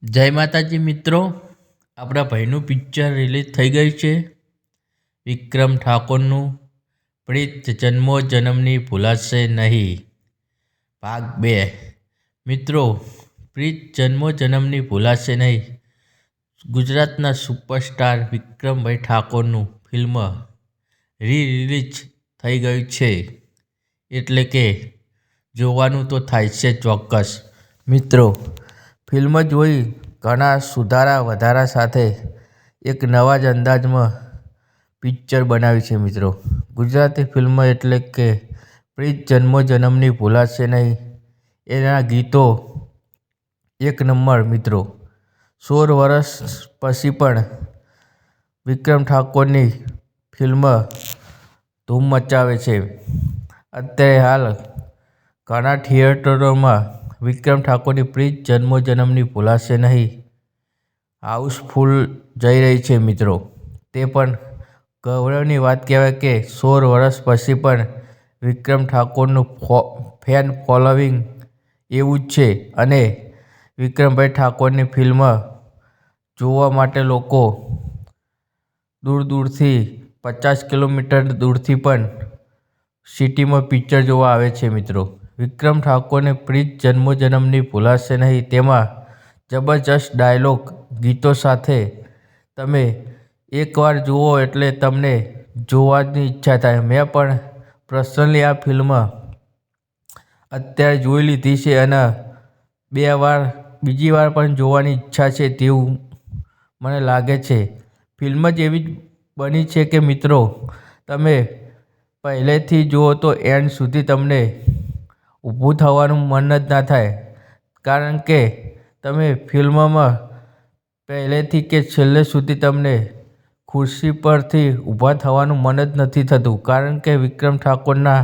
જય માતાજી મિત્રો, આપણા ભાઈનું પિક્ચર રિલીઝ થઈ ગયું છે. વિક્રમ ઠાકોરનું પ્રીત જન્મો જન્મની ભૂલાશે નહીં ભાગ 2. મિત્રો, પ્રીત જન્મો જન્મની ભૂલાશે નહીં ગુજરાતના સુપરસ્ટાર વિક્રમભાઈ ઠાકોરનું ફિલ્મ રિલીઝ થઈ ગયું છે, એટલે કે જોવાનું તો થાય છે ચોક્કસ. મિત્રો, ફિલ્મ જોઈ ઘણા સુધારા વધારા સાથે એક નવા જ અંદાજમાં પિક્ચર બનાવ્યું છે. મિત્રો, ગુજરાતી ફિલ્મ એટલે કે પ્રીત જન્મો જન્મની ભૂલાશે નહીં એના ગીતો એક નંબર. મિત્રો, 16 વર્ષ પછી પણ વિક્રમ ઠાકોરની ફિલ્મ ધૂમ મચાવે છે. અત્યારે હાલ ઘણા થિયેટરોમાં વિક્રમ ઠાકોરની પ્રીત જન્મો જન્મની ભૂલાશે નહીં હાઉસફુલ જઈ રહી છે. મિત્રો, તે પણ ગૌરવની વાત કહેવાય કે 16 વર્ષ પછી પણ વિક્રમ ઠાકોરનું ફેન ફોલોવિંગ એવું જ છે અને વિક્રમભાઈ ઠાકોરની ફિલ્મ જોવા માટે લોકો દૂર દૂરથી 50 કિલોમીટર દૂરથી પણ સિટીમાં પિક્ચર જોવા આવે છે. મિત્રો, વિક્રમ ઠાકોરને પ્રીત જન્મો જન્મની ભૂલાશે નહીં તેમાં જબરજસ્ત ડાયલોગ ગીતો સાથે તમે એકવાર જુઓ એટલે તમને જોવાની ઈચ્છા થાય. મેં પણ પર્સનલી આ ફિલ્મ અત્યારે જોઈ લીધી છે અને બીજી વાર પણ જોવાની ઈચ્છા છે તેવું મને લાગે છે. ફિલ્મ જ એવી બની છે કે મિત્રો, તમે પહેલેથી જુઓ તો એન્ડ સુધી તમને ઊભું થવાનું મન જ ના થાય, કારણ કે તમે ફિલ્મમાં પહેલેથી કે છેલ્લે સુધી તમને ખુરશી પરથી ઊભા થવાનું મન જ નથી થતું, કારણ કે વિક્રમ ઠાકોરના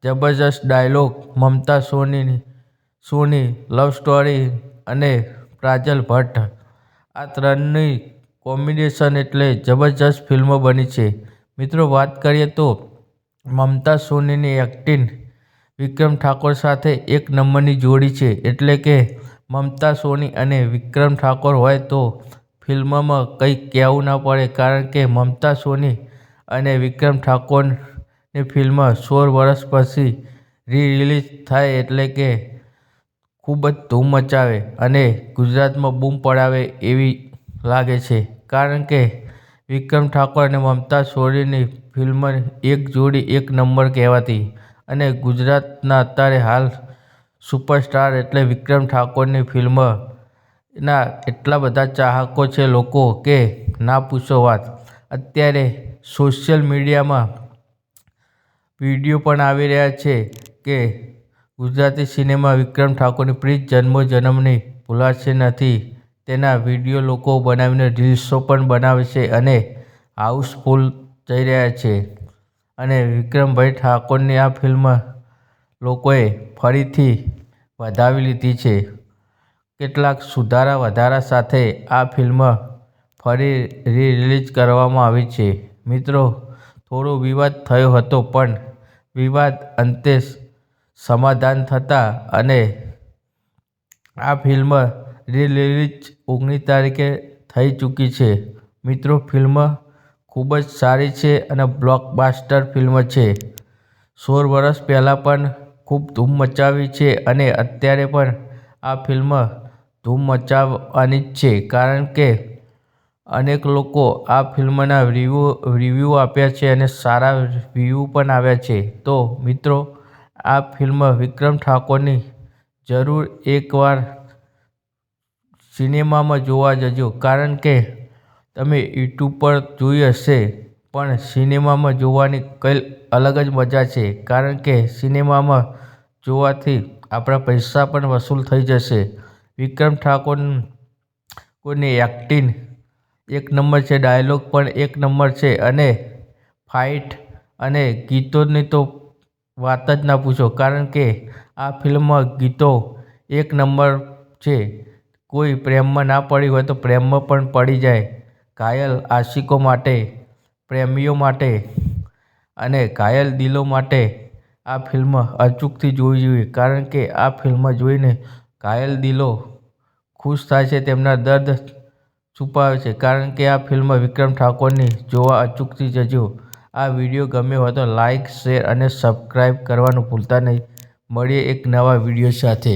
જબરજસ્ત ડાયલોગ, મમતા સોની લવ સ્ટોરી અને પ્રાજલ ભટ્ટ, આ ત્રણની કોમ્બિનેશન એટલે જબરજસ્ત ફિલ્મ બની છે. મિત્રો, વાત કરીએ તો મમતા સોનીની એક્ટિંગ વિક્રમ ઠાકોર સાથે એક નંબરની જોડી છે. એટલે કે મમતા સોની અને વિક્રમ ઠાકોર હોય તો ફિલ્મમાં કંઈ કહેવું ના પડે, કારણ કે મમતા સોની અને વિક્રમ ઠાકોરની ફિલ્મ 16 વર્ષ પછી રિલીઝ થાય એટલે કે ખૂબ જ ધૂમ મચાવે અને ગુજરાતમાં બૂમ પડાવે એવી લાગે છે, કારણ કે વિક્રમ ઠાકોર અને મમતા સોનીની ફિલ્મ એક જોડી એક નંબર કહેવાતી અને ગુજરાતના અત્યારે હાલ સુપરસ્ટાર એટલે વિક્રમ ઠાકોરની ફિલ્મના એટલા બધા ચાહકો છે લોકો કે ના પૂછો વાત. અત્યારે સોશિયલ મીડિયામાં વિડીયો પણ આવી રહ્યા છે કે ગુજરાતી સિનેમા વિક્રમ ઠાકોરની પ્રીત જન્મો જન્મની ભૂલાશે નથી તેના વિડીયો લોકો બનાવીને રીલ્સો પણ બનાવે છે અને હાઉસફુલ જઈ રહ્યા છે. અને વિક્રમભાઈ ઠાકોરની આ ફિલ્મ લોકોએ ફરીથી વધાવી લીધી છે. કેટલાક સુધારા વધારા સાથે આ ફિલ્મ ફરી રિલીઝ કરવામાં આવી છે. મિત્રો, થોડો વિવાદ થયો હતો પણ વિવાદ અંતે સમાધાન થતાં અને આ ફિલ્મ રિલીઝ 19 તારીખે થઈ ચૂકી છે. મિત્રો, ફિલ્મ ખૂબ જ સારી છે અને બ્લોકબસ્ટર ફિલ્મ છે. 16 વર્ષ પહેલાં પણ ખૂબ ધૂમ મચાવી છે અને અત્યારે પણ આ ફિલ્મ ધૂમ મચાવવાની જ છે, કારણ કે અનેક લોકો આ ફિલ્મના રિવ્યૂ આપ્યા છે અને સારા વ્યૂ પણ આવ્યા છે. તો મિત્રો, આ ફિલ્મ વિક્રમ ઠાકોરની જરૂર એકવાર સિનેમામાં જોવા જજો, કારણ કે તમે યુટ્યુબ પર જોઈ હશે પણ સિનેમામાં જોવાની કંઈ અલગ જ મજા છે, કારણ કે સિનેમામાં જોવાથી આપણા પૈસા પણ વસૂલ થઈ જશે. વિક્રમ ઠાકોરની એક્ટિંગ એક નંબર છે, ડાયલોગ પણ એક નંબર છે અને ફાઇટ અને ગીતોની તો વાત જ ના પૂછો, કારણ કે આ ફિલ્મમાં ગીતો એક નંબર છે. કોઈ પ્રેમમાં ના પડી હોય તો પ્રેમમાં પણ પડી જાય. ઘાયલ આશિકો માટે, પ્રેમીઓ માટે અને ઘાયલ દિલો માટે આ ફિલ્મ અચૂકથી જોવી જોઈએ, કારણ કે આ ફિલ્મ જોઈને ઘાયલ દિલો ખુશ થાય છે તેમના દર્દ છુપાવે છે, કારણ કે આ ફિલ્મ વિક્રમ ઠાકોરની જોવા અચૂકથી જજો. આ વિડીયો ગમ્યો હોય તો લાઇક, શેર અને સબસ્ક્રાઈબ કરવાનું ભૂલતા નહીં. મળીએ એક નવા વિડીયો સાથે.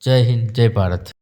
જય હિન્દ, જય ભારત.